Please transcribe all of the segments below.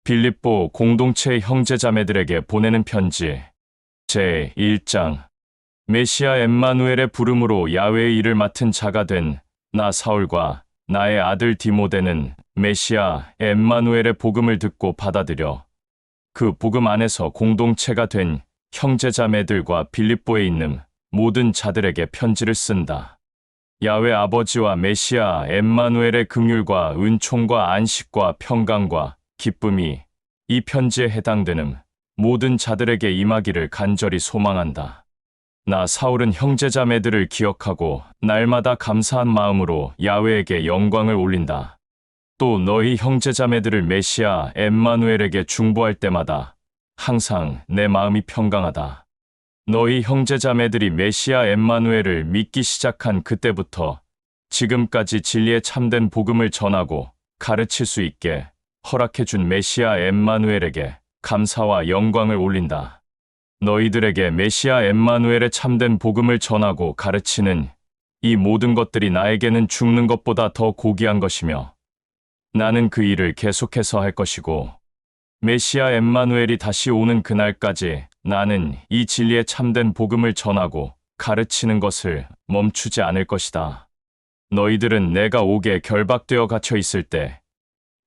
빌립보 공동체 형제자매들에게 보내는 편지 제1장. 메시아 엠마누엘의 부름으로 야훼의 일을 맡은 자가 된 나 사울과 나의 아들 디모데는 메시아 엠마누엘의 복음을 듣고 받아들여 그 복음 안에서 공동체가 된 형제자매들과 빌립보에 있는 모든 자들에게 편지를 쓴다. 야훼 아버지와 메시아 엠마누엘의 긍휼과 은총과 안식과 평강과 기쁨이 이 편지에 해당되는 모든 자들에게 임하기를 간절히 소망한다. 나 사울은 형제자매들을 기억하고 날마다 감사한 마음으로 야훼에게 영광을 올린다. 또 너희 형제자매들을 메시아 엠마누엘에게 중보할 때마다 항상 내 마음이 평강하다. 너희 형제자매들이 메시아 엠마누엘을 믿기 시작한 그때부터 지금까지 진리의 참된 복음을 전하고 가르칠 수 있게 허락해준 메시아 엠마누엘에게 감사와 영광을 올린다. 너희들에게 메시아 엠마누엘의 참된 복음을 전하고 가르치는 이 모든 것들이 나에게는 죽는 것보다 더 고귀한 것이며 나는 그 일을 계속해서 할 것이고 메시아 엠마누엘이 다시 오는 그날까지 나는 이 진리의 참된 복음을 전하고 가르치는 것을 멈추지 않을 것이다. 너희들은 내가 옥에 결박되어 갇혀 있을 때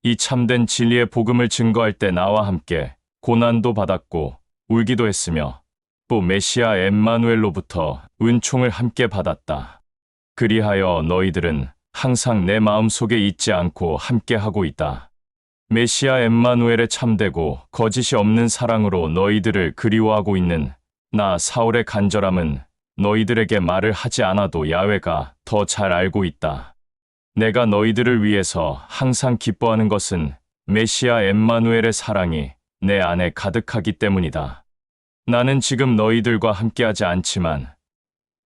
이 참된 진리의 복음을 증거할 때 나와 함께 고난도 받았고 울기도 했으며 또 메시아 엠마누엘로부터 은총을 함께 받았다. 그리하여 너희들은 항상 내 마음속에 잊지 않고 함께하고 있다. 메시아 엠마누엘의 참되고 거짓이 없는 사랑으로 너희들을 그리워하고 있는 나 사울의 간절함은 너희들에게 말을 하지 않아도 야훼가 더 잘 알고 있다. 내가 너희들을 위해서 항상 기뻐하는 것은 메시아 엠마누엘의 사랑이 내 안에 가득하기 때문이다. 나는 지금 너희들과 함께하지 않지만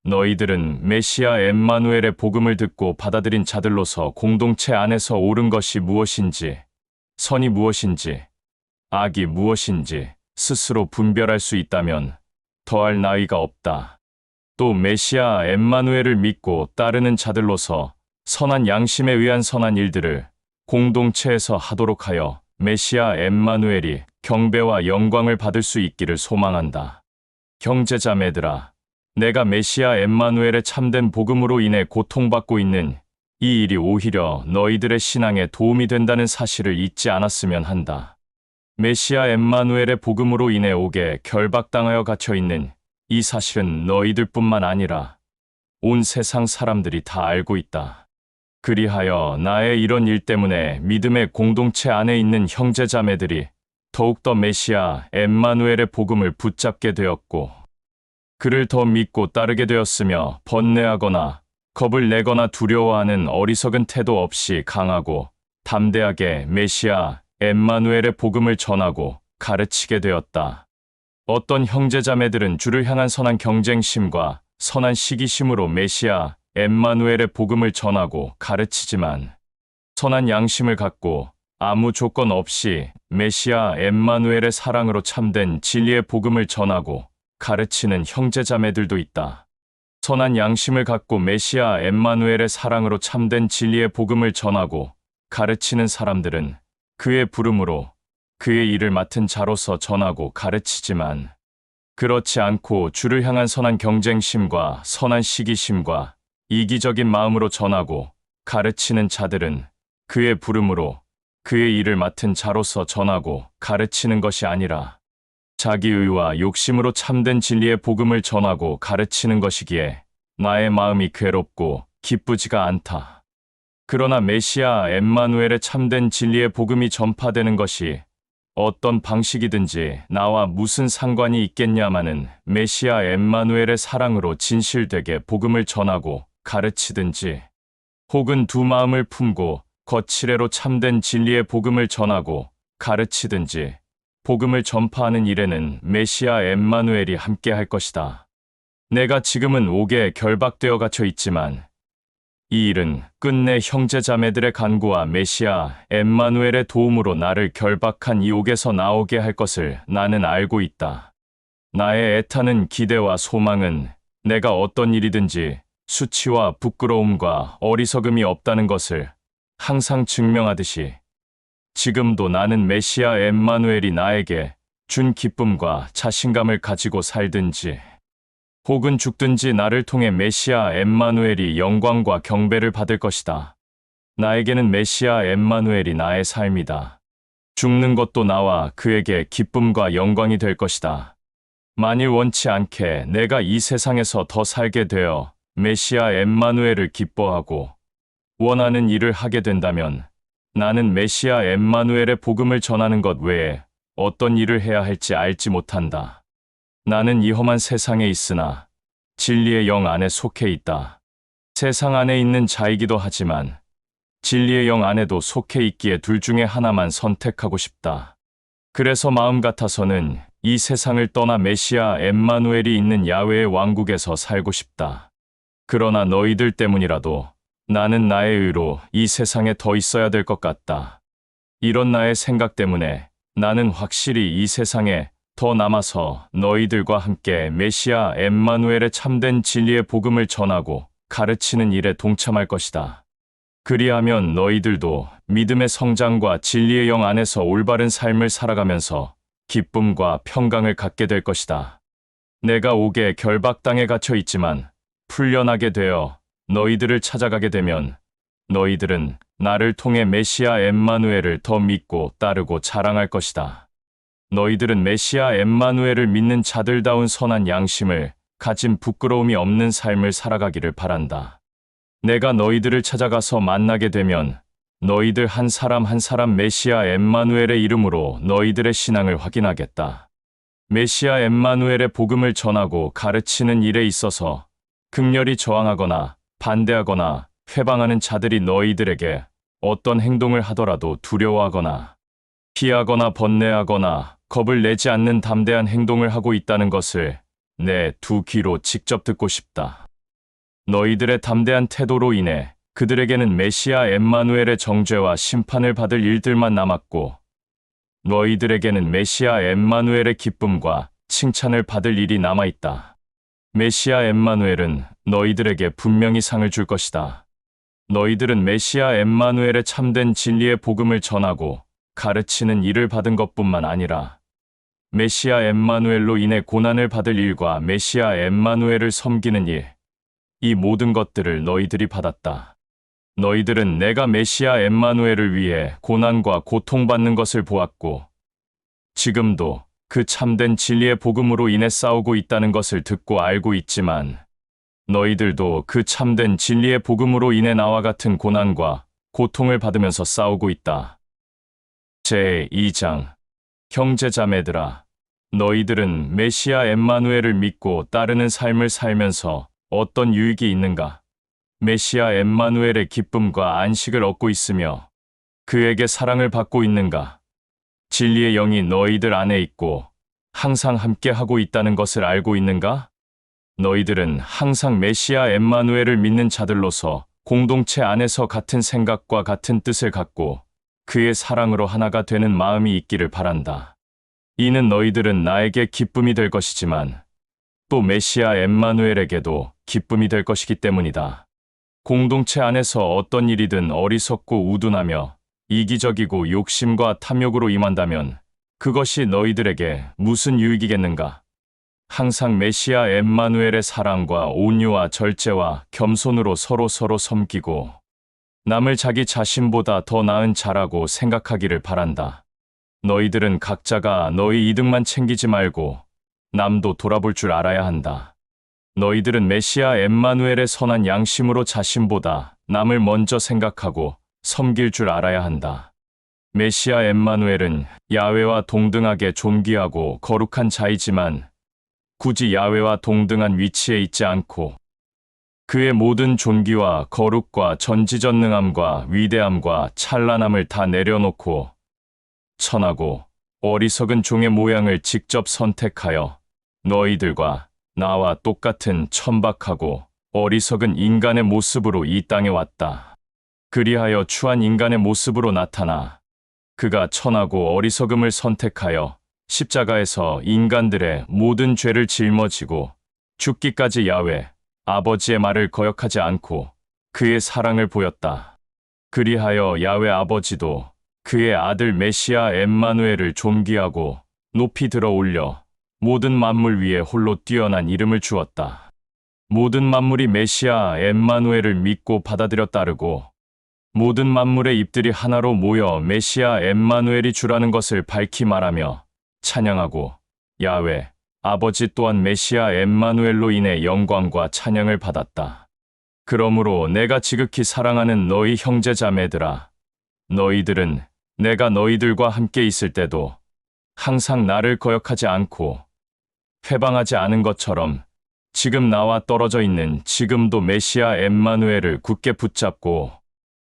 너희들은 메시아 엠마누엘의 복음을 듣고 받아들인 자들로서 공동체 안에서 옳은 것이 무엇인지, 선이 무엇인지, 악이 무엇인지 스스로 분별할 수 있다면 더할 나위가 없다. 또 메시아 엠마누엘을 믿고 따르는 자들로서 선한 양심에 의한 선한 일들을 공동체에서 하도록 하여 메시아 엠마누엘이 경배와 영광을 받을 수 있기를 소망한다. 형제자매들아, 내가 메시아 엠마누엘의 참된 복음으로 인해 고통받고 있는 이 일이 오히려 너희들의 신앙에 도움이 된다는 사실을 잊지 않았으면 한다. 메시아 엠마누엘의 복음으로 인해 옥에 결박당하여 갇혀 있는 이 사실은 너희들뿐만 아니라 온 세상 사람들이 다 알고 있다. 그리하여 나의 이런 일 때문에 믿음의 공동체 안에 있는 형제자매들이 더욱더 메시아 엠마누엘의 복음을 붙잡게 되었고 그를 더 믿고 따르게 되었으며 번뇌하거나 겁을 내거나 두려워하는 어리석은 태도 없이 강하고 담대하게 메시아 엠마누엘의 복음을 전하고 가르치게 되었다. 어떤 형제자매들은 주를 향한 선한 경쟁심과 선한 시기심으로 메시아 엠마누엘의 복음을 전하고 가르치지만 선한 양심을 갖고 아무 조건 없이 메시아 엠마누엘의 사랑으로 참된 진리의 복음을 전하고 가르치는 형제자매들도 있다. 선한 양심을 갖고 메시아 엠마누엘의 사랑으로 참된 진리의 복음을 전하고 가르치는 사람들은 그의 부름으로 그의 일을 맡은 자로서 전하고 가르치지만 그렇지 않고 주를 향한 선한 경쟁심과 선한 시기심과 이기적인 마음으로 전하고 가르치는 자들은 그의 부름으로 그의 일을 맡은 자로서 전하고 가르치는 것이 아니라 자기의와 욕심으로 참된 진리의 복음을 전하고 가르치는 것이기에 나의 마음이 괴롭고 기쁘지가 않다. 그러나 메시아 엠마누엘의 참된 진리의 복음이 전파되는 것이 어떤 방식이든지 나와 무슨 상관이 있겠냐마는 메시아 엠마누엘의 사랑으로 진실되게 복음을 전하고 가르치든지 혹은 두 마음을 품고 거칠애로 참된 진리의 복음을 전하고 가르치든지 복음을 전파하는 일에는 메시아 엠마누엘이 함께 할 것이다. 내가 지금은 옥에 결박되어 갇혀 있지만 이 일은 끝내 형제자매들의 간구와 메시아 엠마누엘의 도움으로 나를 결박한 이 옥에서 나오게 할 것을 나는 알고 있다. 나의 애타는 기대와 소망은 내가 어떤 일이든지 수치와 부끄러움과 어리석음이 없다는 것을 항상 증명하듯이 지금도 나는 메시아 엠마누엘이 나에게 준 기쁨과 자신감을 가지고 살든지 혹은 죽든지 나를 통해 메시아 엠마누엘이 영광과 경배를 받을 것이다. 나에게는 메시아 엠마누엘이 나의 삶이다. 죽는 것도 나와 그에게 기쁨과 영광이 될 것이다. 만일 원치 않게 내가 이 세상에서 더 살게 되어 메시아 엠마누엘을 기뻐하고 원하는 일을 하게 된다면 나는 메시아 엠마누엘의 복음을 전하는 것 외에 어떤 일을 해야 할지 알지 못한다. 나는 이 험한 세상에 있으나 진리의 영 안에 속해 있다. 세상 안에 있는 자이기도 하지만 진리의 영 안에도 속해 있기에 둘 중에 하나만 선택하고 싶다. 그래서 마음 같아서는 이 세상을 떠나 메시아 엠마누엘이 있는 야훼의 왕국에서 살고 싶다. 그러나 너희들 때문이라도 나는 나의 의로 이 세상에 더 있어야 될 것 같다. 이런 나의 생각 때문에 나는 확실히 이 세상에 더 남아서 너희들과 함께 메시아 엠마누엘의 참된 진리의 복음을 전하고 가르치는 일에 동참할 것이다. 그리하면 너희들도 믿음의 성장과 진리의 영 안에서 올바른 삶을 살아가면서 기쁨과 평강을 갖게 될 것이다. 내가 옥의 결박당에 갇혀 있지만 풀려나게 되어 너희들을 찾아가게 되면 너희들은 나를 통해 메시아 엠마누엘을 더 믿고 따르고 자랑할 것이다. 너희들은 메시아 엠마누엘을 믿는 자들다운 선한 양심을 가진 부끄러움이 없는 삶을 살아가기를 바란다. 내가 너희들을 찾아가서 만나게 되면 너희들 한 사람 한 사람 메시아 엠마누엘의 이름으로 너희들의 신앙을 확인하겠다. 메시아 엠마누엘의 복음을 전하고 가르치는 일에 있어서 극렬히 저항하거나 반대하거나 회방하는 자들이 너희들에게 어떤 행동을 하더라도 두려워하거나 피하거나 번뇌하거나 겁을 내지 않는 담대한 행동을 하고 있다는 것을 내 두 귀로 직접 듣고 싶다. 너희들의 담대한 태도로 인해 그들에게는 메시아 엠마누엘의 정죄와 심판을 받을 일들만 남았고 너희들에게는 메시아 엠마누엘의 기쁨과 칭찬을 받을 일이 남아있다. 메시아 엠마누엘은 너희들에게 분명히 상을 줄 것이다. 너희들은 메시아 엠마누엘의 참된 진리의 복음을 전하고 가르치는 일을 받은 것뿐만 아니라 메시아 엠마누엘로 인해 고난을 받을 일과 메시아 엠마누엘을 섬기는 일, 이 모든 것들을 너희들이 받았다. 너희들은 내가 메시아 엠마누엘을 위해 고난과 고통받는 것을 보았고 지금도 그 참된 진리의 복음으로 인해 싸우고 있다는 것을 듣고 알고 있지만 너희들도 그 참된 진리의 복음으로 인해 나와 같은 고난과 고통을 받으면서 싸우고 있다. 제2장 형제자매들아, 너희들은 메시아 엠마누엘을 믿고 따르는 삶을 살면서 어떤 유익이 있는가? 메시아 엠마누엘의 기쁨과 안식을 얻고 있으며 그에게 사랑을 받고 있는가? 진리의 영이 너희들 안에 있고 항상 함께하고 있다는 것을 알고 있는가? 너희들은 항상 메시아 엠마누엘을 믿는 자들로서 공동체 안에서 같은 생각과 같은 뜻을 갖고 그의 사랑으로 하나가 되는 마음이 있기를 바란다. 이는 너희들은 나에게 기쁨이 될 것이지만 또 메시아 엠마누엘에게도 기쁨이 될 것이기 때문이다. 공동체 안에서 어떤 일이든 어리석고 우둔하며 이기적이고 욕심과 탐욕으로 임한다면 그것이 너희들에게 무슨 유익이겠는가? 항상 메시아 엠마누엘의 사랑과 온유와 절제와 겸손으로 서로 섬기고 남을 자기 자신보다 더 나은 자라고 생각하기를 바란다. 너희들은 각자가 너희 이득만 챙기지 말고 남도 돌아볼 줄 알아야 한다. 너희들은 메시아 엠마누엘의 선한 양심으로 자신보다 남을 먼저 생각하고 섬길 줄 알아야 한다. 메시아 엠마누엘은 야훼와 동등하게 존귀하고 거룩한 자이지만 굳이 야훼와 동등한 위치에 있지 않고 그의 모든 존귀와 거룩과 전지전능함과 위대함과 찬란함을 다 내려놓고 천하고 어리석은 종의 모양을 직접 선택하여 너희들과 나와 똑같은 천박하고 어리석은 인간의 모습으로 이 땅에 왔다. 그리하여 추한 인간의 모습으로 나타나 그가 천하고 어리석음을 선택하여 십자가에서 인간들의 모든 죄를 짊어지고 죽기까지 야훼 아버지의 말을 거역하지 않고 그의 사랑을 보였다. 그리하여 야훼 아버지도 그의 아들 메시아 엠마누엘을 존귀하고 높이 들어 올려 모든 만물 위에 홀로 뛰어난 이름을 주었다. 모든 만물이 메시아 엠마누엘을 믿고 받아들여 따르고 모든 만물의 입들이 하나로 모여 메시아 엠마누엘이 주라는 것을 밝히 말하며 찬양하고 야훼 아버지 또한 메시아 엠마누엘로 인해 영광과 찬양을 받았다. 그러므로 내가 지극히 사랑하는 너희 형제 자매들아, 너희들은 내가 너희들과 함께 있을 때도 항상 나를 거역하지 않고 회방하지 않은 것처럼 지금 나와 떨어져 있는 지금도 메시아 엠마누엘을 굳게 붙잡고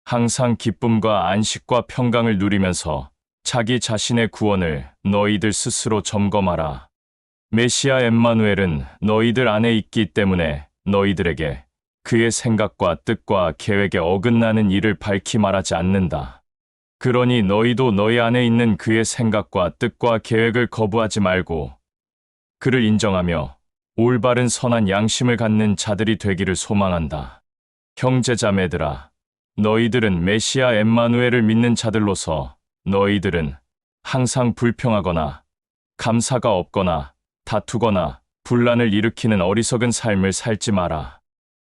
항상 기쁨과 안식과 평강을 누리면서 자기 자신의 구원을 너희들 스스로 점검하라. 메시아 엠마누엘은 너희들 안에 있기 때문에 너희들에게 그의 생각과 뜻과 계획에 어긋나는 일을 밝히 말하지 않는다. 그러니 너희도 너희 안에 있는 그의 생각과 뜻과 계획을 거부하지 말고 그를 인정하며 올바른 선한 양심을 갖는 자들이 되기를 소망한다. 형제자매들아, 너희들은 메시아 엠마누엘을 믿는 자들로서 너희들은 항상 불평하거나 감사가 없거나 다투거나 분란을 일으키는 어리석은 삶을 살지 마라.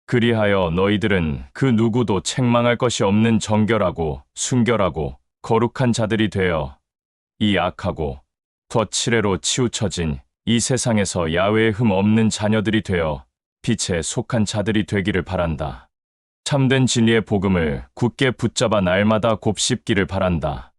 그리하여 너희들은 그 누구도 책망할 것이 없는 정결하고 순결하고 거룩한 자들이 되어 이 악하고 거칠애로 치우쳐진 이 세상에서 야훼의 흠 없는 자녀들이 되어 빛에 속한 자들이 되기를 바란다. 참된 진리의 복음을 굳게 붙잡아 날마다 곱씹기를 바란다.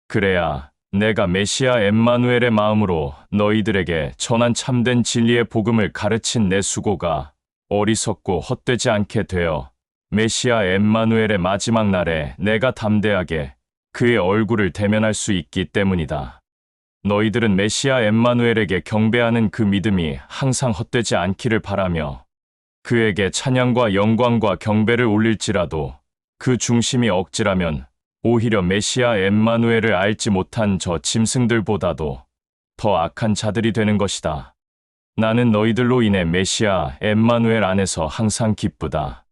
그래야 내가 메시아 엠마누엘의 마음으로 너희들에게 전한 참된 진리의 복음을 가르친 내 수고가 어리석고 헛되지 않게 되어 메시아 엠마누엘의 마지막 날에 내가 담대하게 그의 얼굴을 대면할 수 있기 때문이다. 너희들은 메시아 엠마누엘에게 경배하는 그 믿음이 항상 헛되지 않기를 바라며 그에게 찬양과 영광과 경배를 올릴지라도 그 중심이 억지라면 오히려 메시아 엠마누엘을 알지 못한 저 짐승들보다도 더 악한 자들이 되는 것이다. 나는 너희들로 인해 메시아 엠마누엘 안에서 항상 기쁘다.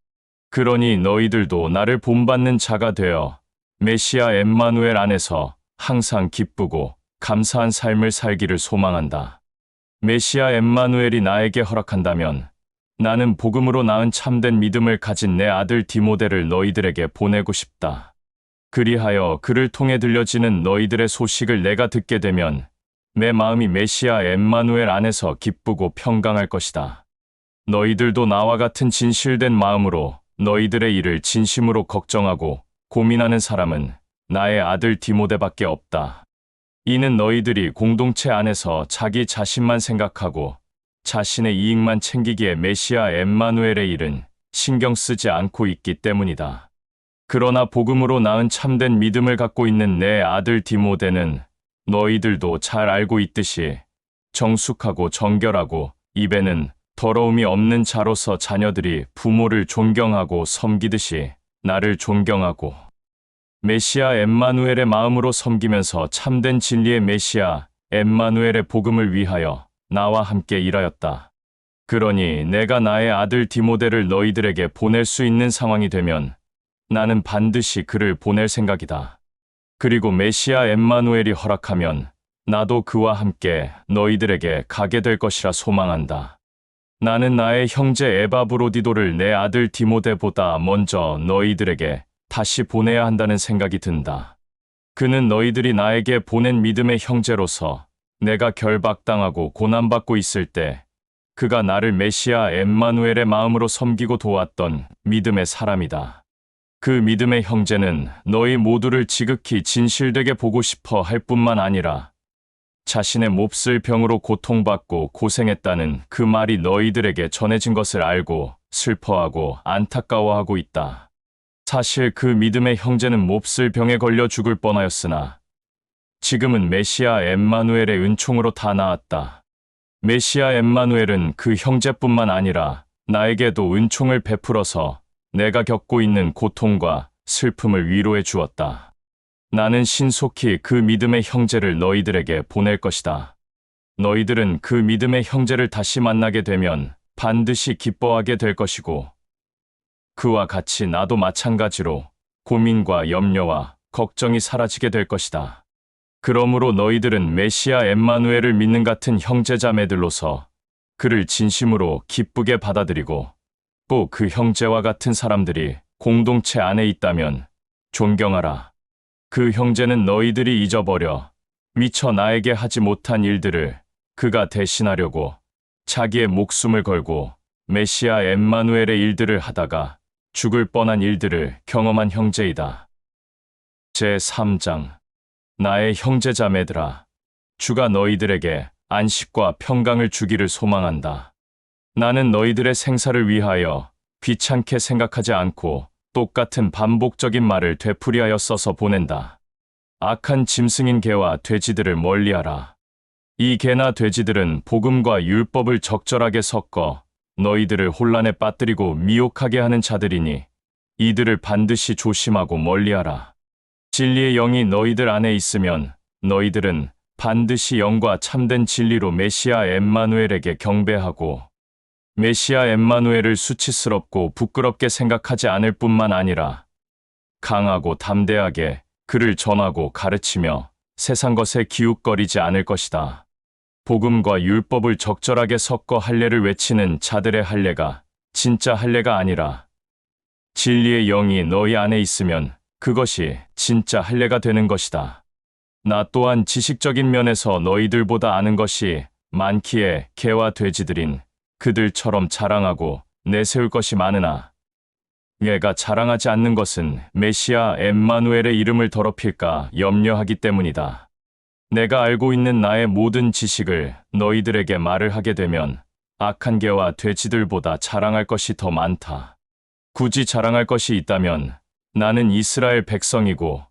그러니 너희들도 나를 본받는 자가 되어 메시아 엠마누엘 안에서 항상 기쁘고 감사한 삶을 살기를 소망한다. 메시아 엠마누엘이 나에게 허락한다면 나는 복음으로 낳은 참된 믿음을 가진 내 아들 디모데를 너희들에게 보내고 싶다. 그리하여 그를 통해 들려지는 너희들의 소식을 내가 듣게 되면 내 마음이 메시아 엠마누엘 안에서 기쁘고 평강할 것이다. 너희들도 나와 같은 진실된 마음으로 너희들의 일을 진심으로 걱정하고 고민하는 사람은 나의 아들 디모데밖에 없다. 이는 너희들이 공동체 안에서 자기 자신만 생각하고 자신의 이익만 챙기기에 메시아 엠마누엘의 일은 신경 쓰지 않고 있기 때문이다. 그러나 복음으로 낳은 참된 믿음을 갖고 있는 내 아들 디모데는 너희들도 잘 알고 있듯이 정숙하고 정결하고 입에는 더러움이 없는 자로서 자녀들이 부모를 존경하고 섬기듯이 나를 존경하고 메시아 엠마누엘의 마음으로 섬기면서 참된 진리의 메시아 엠마누엘의 복음을 위하여 나와 함께 일하였다. 그러니 내가 나의 아들 디모데를 너희들에게 보낼 수 있는 상황이 되면 나는 반드시 그를 보낼 생각이다. 그리고 메시아 엠마누엘이 허락하면 나도 그와 함께 너희들에게 가게 될 것이라 소망한다. 나는 나의 형제 에바브로디도를 내 아들 디모데보다 먼저 너희들에게 다시 보내야 한다는 생각이 든다. 그는 너희들이 나에게 보낸 믿음의 형제로서 내가 결박당하고 고난받고 있을 때 그가 나를 메시아 엠마누엘의 마음으로 섬기고 도왔던 믿음의 사람이다. 그 믿음의 형제는 너희 모두를 지극히 진실되게 보고 싶어 할 뿐만 아니라 자신의 몹쓸 병으로 고통받고 고생했다는 그 말이 너희들에게 전해진 것을 알고 슬퍼하고 안타까워하고 있다. 사실 그 믿음의 형제는 몹쓸 병에 걸려 죽을 뻔하였으나 지금은 메시아 엠마누엘의 은총으로 다 나았다. 메시아 엠마누엘은 그 형제뿐만 아니라 나에게도 은총을 베풀어서 내가 겪고 있는 고통과 슬픔을 위로해 주었다. 나는 신속히 그 믿음의 형제를 너희들에게 보낼 것이다. 너희들은 그 믿음의 형제를 다시 만나게 되면 반드시 기뻐하게 될 것이고 그와 같이 나도 마찬가지로 고민과 염려와 걱정이 사라지게 될 것이다. 그러므로 너희들은 메시아 엠마누엘을 믿는 같은 형제자매들로서 그를 진심으로 기쁘게 받아들이고 또 그 형제와 같은 사람들이 공동체 안에 있다면 존경하라. 그 형제는 너희들이 잊어버려 미처 나에게 하지 못한 일들을 그가 대신하려고 자기의 목숨을 걸고 메시아 엠마누엘의 일들을 하다가 죽을 뻔한 일들을 경험한 형제이다. 제3장. 나의 형제자매들아, 주가 너희들에게 안식과 평강을 주기를 소망한다. 나는 너희들의 생사를 위하여 귀찮게 생각하지 않고 똑같은 반복적인 말을 되풀이하여 써서 보낸다. 악한 짐승인 개와 돼지들을 멀리하라. 이 개나 돼지들은 복음과 율법을 적절하게 섞어 너희들을 혼란에 빠뜨리고 미혹하게 하는 자들이니 이들을 반드시 조심하고 멀리하라. 진리의 영이 너희들 안에 있으면 너희들은 반드시 영과 참된 진리로 메시아 엠마누엘에게 경배하고 메시아 엠마누엘을 수치스럽고 부끄럽게 생각하지 않을 뿐만 아니라 강하고 담대하게 그를 전하고 가르치며 세상 것에 기웃거리지 않을 것이다. 복음과 율법을 적절하게 섞어 할례를 외치는 자들의 할례가 진짜 할례가 아니라 진리의 영이 너희 안에 있으면 그것이 진짜 할례가 되는 것이다. 나 또한 지식적인 면에서 너희들보다 아는 것이 많기에 개와 돼지들인 그들처럼 자랑하고 내세울 것이 많으나 얘가 자랑하지 않는 것은 메시아 엠마누엘의 이름을 더럽힐까 염려하기 때문이다. 내가 알고 있는 나의 모든 지식을 너희들에게 말을 하게 되면 악한 개와 돼지들보다 자랑할 것이 더 많다. 굳이 자랑할 것이 있다면 나는 이스라엘 백성이고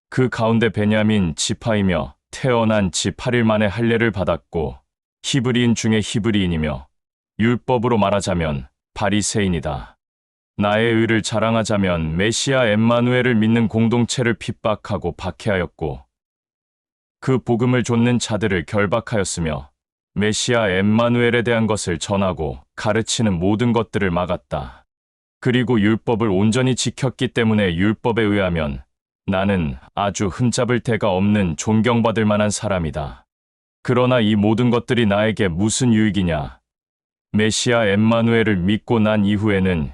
그 가운데 베냐민 지파이며 태어난 지 8일 만에 할례를 받았고 히브리인 중에 히브리인이며 율법으로 말하자면 바리새인이다. 나의 의를 자랑하자면 메시아 엠마누엘을 믿는 공동체를 핍박하고 박해하였고 그 복음을 좇는 자들을 결박하였으며 메시아 엠마누엘에 대한 것을 전하고 가르치는 모든 것들을 막았다. 그리고 율법을 온전히 지켰기 때문에 율법에 의하면 나는 아주 흠잡을 데가 없는 존경받을 만한 사람이다. 그러나 이 모든 것들이 나에게 무슨 유익이냐? 메시아 엠마누엘을 믿고 난 이후에는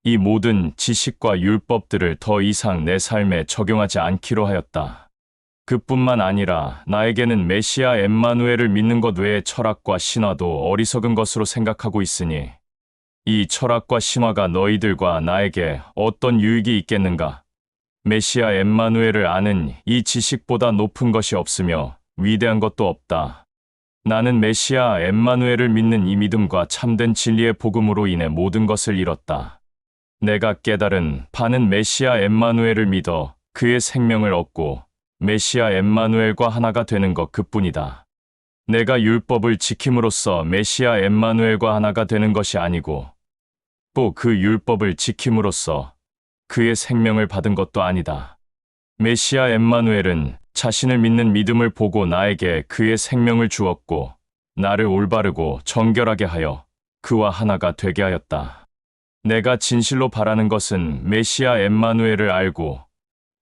이 모든 지식과 율법들을 더 이상 내 삶에 적용하지 않기로 하였다. 그뿐만 아니라 나에게는 메시아 엠마누엘을 믿는 것 외에 철학과 신화도 어리석은 것으로 생각하고 있으니 이 철학과 신화가 너희들과 나에게 어떤 유익이 있겠는가? 메시아 엠마누엘을 아는 이 지식보다 높은 것이 없으며 위대한 것도 없다. 나는 메시아 엠마누엘을 믿는 이 믿음과 참된 진리의 복음으로 인해 모든 것을 잃었다. 내가 깨달은 바는 메시아 엠마누엘을 믿어 그의 생명을 얻고 메시아 엠마누엘과 하나가 되는 것 그뿐이다. 내가 율법을 지킴으로써 메시아 엠마누엘과 하나가 되는 것이 아니고 또 그 율법을 지킴으로써 그의 생명을 받은 것도 아니다. 메시아 엠마누엘은 자신을 믿는 믿음을 보고 나에게 그의 생명을 주었고 나를 올바르고 정결하게 하여 그와 하나가 되게 하였다. 내가 진실로 바라는 것은 메시아 엠마누엘을 알고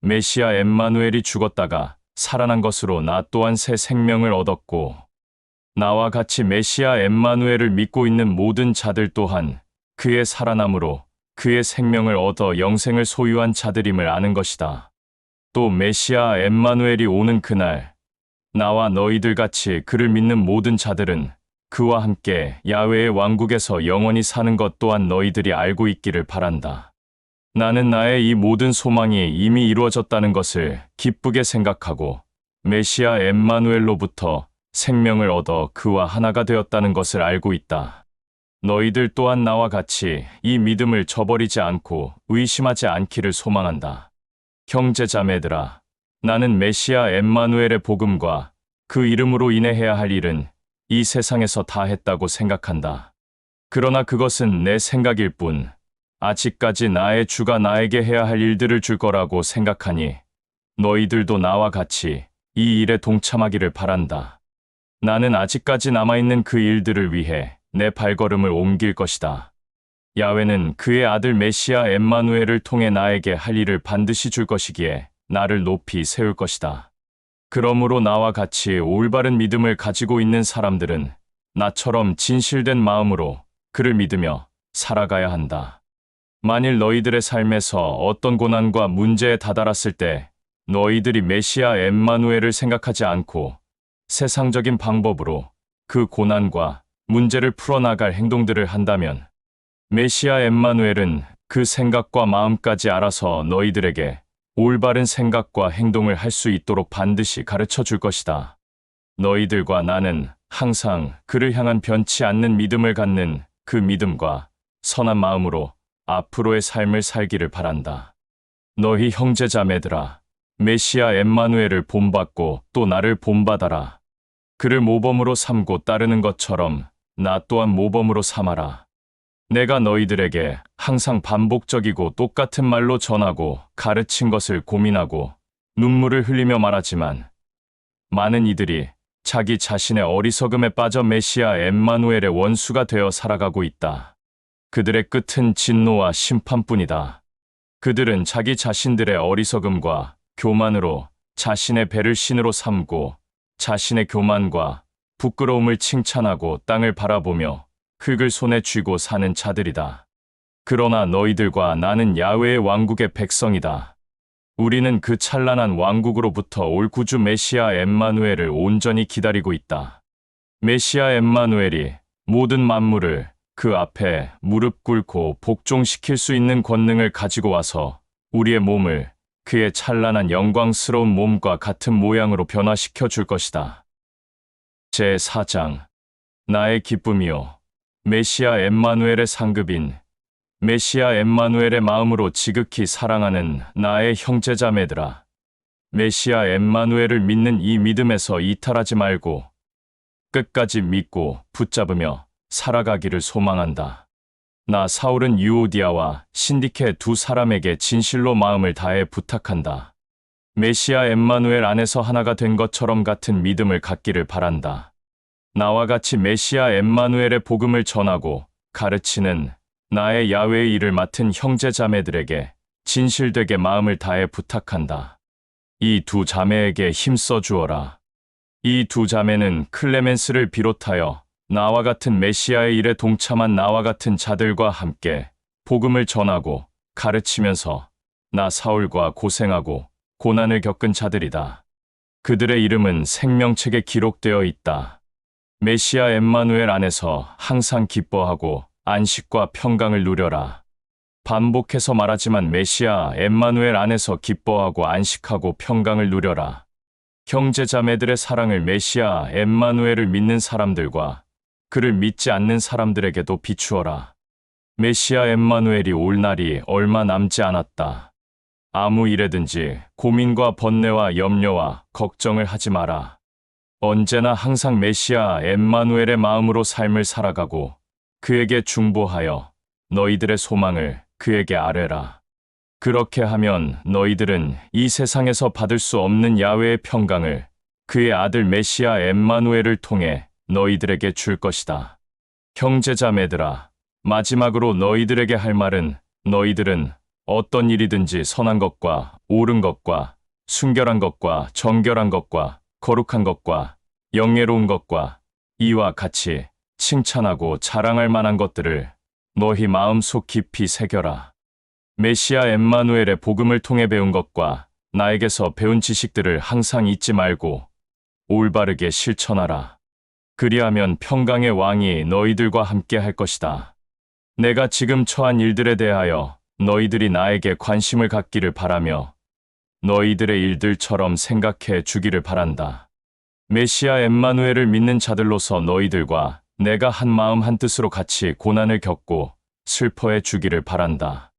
메시아 엠마누엘이 죽었다가 살아난 것으로 나 또한 새 생명을 얻었고 나와 같이 메시아 엠마누엘을 믿고 있는 모든 자들 또한 그의 살아남으로 그의 생명을 얻어 영생을 소유한 자들임을 아는 것이다. 또 메시아 엠마누엘이 오는 그날 나와 너희들 같이 그를 믿는 모든 자들은 그와 함께 야훼의 왕국에서 영원히 사는 것 또한 너희들이 알고 있기를 바란다. 나는 나의 이 모든 소망이 이미 이루어졌다는 것을 기쁘게 생각하고 메시아 엠마누엘로부터 생명을 얻어 그와 하나가 되었다는 것을 알고 있다. 너희들 또한 나와 같이 이 믿음을 저버리지 않고 의심하지 않기를 소망한다. 형제자매들아, 나는 메시아 엠마누엘의 복음과 그 이름으로 인해 해야 할 일은 이 세상에서 다 했다고 생각한다. 그러나 그것은 내 생각일 뿐, 아직까지 나의 주가 나에게 해야 할 일들을 줄 거라고 생각하니 너희들도 나와 같이 이 일에 동참하기를 바란다. 나는 아직까지 남아있는 그 일들을 위해 내 발걸음을 옮길 것이다. 야훼는 그의 아들 메시아 엠마누엘을 통해 나에게 할 일을 반드시 줄 것이기에 나를 높이 세울 것이다. 그러므로 나와 같이 올바른 믿음을 가지고 있는 사람들은 나처럼 진실된 마음으로 그를 믿으며 살아가야 한다. 만일 너희들의 삶에서 어떤 고난과 문제에 다다랐을 때 너희들이 메시아 엠마누엘을 생각하지 않고 세상적인 방법으로 그 고난과 문제를 풀어나갈 행동들을 한다면 메시아 엠마누엘은 그 생각과 마음까지 알아서 너희들에게 올바른 생각과 행동을 할 수 있도록 반드시 가르쳐 줄 것이다. 너희들과 나는 항상 그를 향한 변치 않는 믿음을 갖는 그 믿음과 선한 마음으로 앞으로의 삶을 살기를 바란다. 너희 형제자매들아, 메시아 엠마누엘을 본받고 또 나를 본받아라. 그를 모범으로 삼고 따르는 것처럼 나 또한 모범으로 삼아라. 내가 너희들에게 항상 반복적이고 똑같은 말로 전하고 가르친 것을 고민하고 눈물을 흘리며 말하지만 많은 이들이 자기 자신의 어리석음에 빠져 메시아 엠마누엘의 원수가 되어 살아가고 있다. 그들의 끝은 진노와 심판뿐이다. 그들은 자기 자신들의 어리석음과 교만으로 자신의 배를 신으로 삼고 자신의 교만과 부끄러움을 칭찬하고 땅을 바라보며 흙을 손에 쥐고 사는 자들이다. 그러나 너희들과 나는 야훼의 왕국의 백성이다. 우리는 그 찬란한 왕국으로부터 올 구주 메시아 엠마누엘을 온전히 기다리고 있다. 메시아 엠마누엘이 모든 만물을 그 앞에 무릎 꿇고 복종시킬 수 있는 권능을 가지고 와서 우리의 몸을 그의 찬란한 영광스러운 몸과 같은 모양으로 변화시켜 줄 것이다. 제4장 나의 기쁨이요 메시아 엠마누엘의 상급인 메시아 엠마누엘의 마음으로 지극히 사랑하는 나의 형제자매들아, 메시아 엠마누엘을 믿는 이 믿음에서 이탈하지 말고 끝까지 믿고 붙잡으며 살아가기를 소망한다. 나 사울은 유오디아와 신디케 두 사람에게 진실로 마음을 다해 부탁한다. 메시아 엠마누엘 안에서 하나가 된 것처럼 같은 믿음을 갖기를 바란다. 나와 같이 메시아 엠마누엘의 복음을 전하고 가르치는 나의 야훼의 일을 맡은 형제자매들에게 진실되게 마음을 다해 부탁한다. 이 두 자매에게 힘써 주어라. 이 두 자매는 클레멘스를 비롯하여 나와 같은 메시아의 일에 동참한 나와 같은 자들과 함께 복음을 전하고 가르치면서 나 사울과 고생하고 고난을 겪은 자들이다. 그들의 이름은 생명책에 기록되어 있다. 메시아 엠마누엘 안에서 항상 기뻐하고 안식과 평강을 누려라. 반복해서 말하지만 메시아 엠마누엘 안에서 기뻐하고 안식하고 평강을 누려라. 형제자매들의 사랑을 메시아 엠마누엘을 믿는 사람들과 그를 믿지 않는 사람들에게도 비추어라. 메시아 엠마누엘이 올 날이 얼마 남지 않았다. 아무 일에든지 고민과 번뇌와 염려와 걱정을 하지 마라. 언제나 항상 메시아 엠마누엘의 마음으로 삶을 살아가고 그에게 중보하여 너희들의 소망을 그에게 아뢰라. 그렇게 하면 너희들은 이 세상에서 받을 수 없는 야훼의 평강을 그의 아들 메시아 엠마누엘을 통해 너희들에게 줄 것이다. 형제자매들아, 마지막으로 너희들에게 할 말은 너희들은 어떤 일이든지 선한 것과 옳은 것과 순결한 것과 정결한 것과 거룩한 것과 영예로운 것과 이와 같이 칭찬하고 자랑할 만한 것들을 너희 마음속 깊이 새겨라. 메시아 엠마누엘의 복음을 통해 배운 것과 나에게서 배운 지식들을 항상 잊지 말고 올바르게 실천하라. 그리하면 평강의 왕이 너희들과 함께 할 것이다. 내가 지금 처한 일들에 대하여 너희들이 나에게 관심을 갖기를 바라며 너희들의 일들처럼 생각해 주기를 바란다. 메시아 엠마누엘을 믿는 자들로서 너희들과 내가 한 마음 한 뜻으로 같이 고난을 겪고 슬퍼해 주기를 바란다.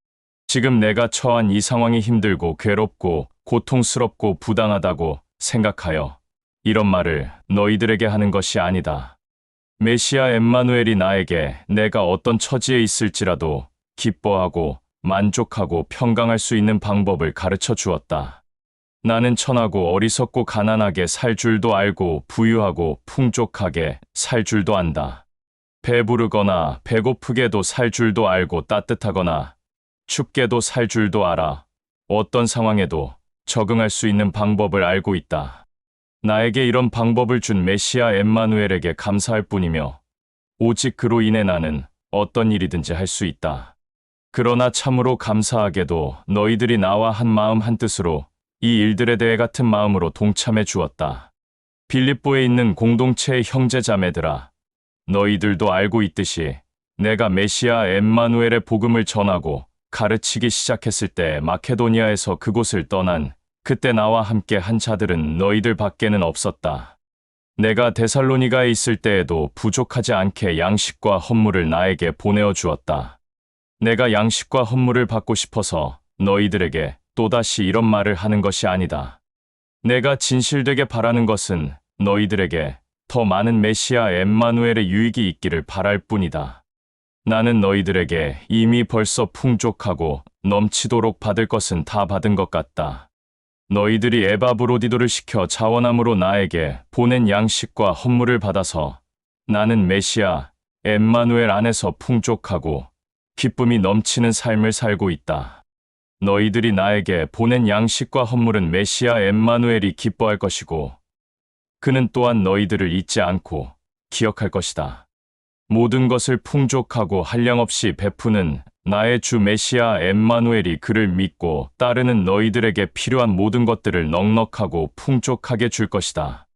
지금 내가 처한 이 상황이 힘들고 괴롭고 고통스럽고 부당하다고 생각하여 이런 말을 너희들에게 하는 것이 아니다. 메시아 엠마누엘이 나에게 내가 어떤 처지에 있을지라도 기뻐하고 만족하고 평강할 수 있는 방법을 가르쳐 주었다. 나는 천하고 어리석고 가난하게 살 줄도 알고 부유하고 풍족하게 살 줄도 안다. 배부르거나 배고프게도 살 줄도 알고 따뜻하거나 춥게도 살 줄도 알아. 어떤 상황에도 적응할 수 있는 방법을 알고 있다. 나에게 이런 방법을 준 메시아 엠마누엘에게 감사할 뿐이며 오직 그로 인해 나는 어떤 일이든지 할 수 있다. 그러나 참으로 감사하게도 너희들이 나와 한 마음 한 뜻으로 이 일들에 대해 같은 마음으로 동참해 주었다. 빌립보에 있는 공동체의 형제자매들아, 너희들도 알고 있듯이 내가 메시아 엠마누엘의 복음을 전하고 가르치기 시작했을 때 마케도니아에서 그곳을 떠난 그때 나와 함께 한 자들은 너희들 밖에는 없었다. 내가 데살로니가에 있을 때에도 부족하지 않게 양식과 헌물을 나에게 보내어 주었다. 내가 양식과 헌물을 받고 싶어서 너희들에게 또다시 이런 말을 하는 것이 아니다. 내가 진실되게 바라는 것은 너희들에게 더 많은 메시아 엠마누엘의 유익이 있기를 바랄 뿐이다. 나는 너희들에게 이미 벌써 풍족하고 넘치도록 받을 것은 다 받은 것 같다. 너희들이 에바브로디도를 시켜 자원함으로 나에게 보낸 양식과 헌물을 받아서 나는 메시아 엠마누엘 안에서 풍족하고 기쁨이 넘치는 삶을 살고 있다. 너희들이 나에게 보낸 양식과 헌물은 메시아 엠마누엘이 기뻐할 것이고 그는 또한 너희들을 잊지 않고 기억할 것이다. 모든 것을 풍족하고 한량없이 베푸는 나의 주 메시아 엠마누엘이 그를 믿고 따르는 너희들에게 필요한 모든 것들을 넉넉하고 풍족하게 줄 것이다.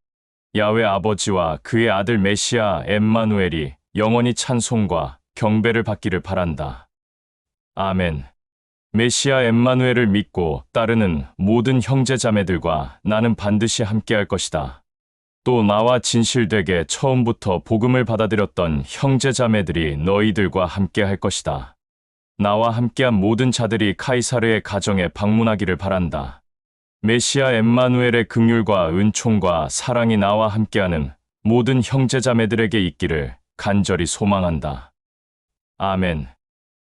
야훼 아버지와 그의 아들 메시아 엠마누엘이 영원히 찬송과 경배를 받기를 바란다. 아멘. 메시아 엠마누엘을 믿고 따르는 모든 형제자매들과 나는 반드시 함께할 것이다. 또 나와 진실되게 처음부터 복음을 받아들였던 형제자매들이 너희들과 함께할 것이다. 나와 함께한 모든 자들이 카이사르의 가정에 방문하기를 바란다. 메시아 엠마누엘의 긍휼과 은총과 사랑이 나와 함께하는 모든 형제자매들에게 있기를 간절히 소망한다. 아멘.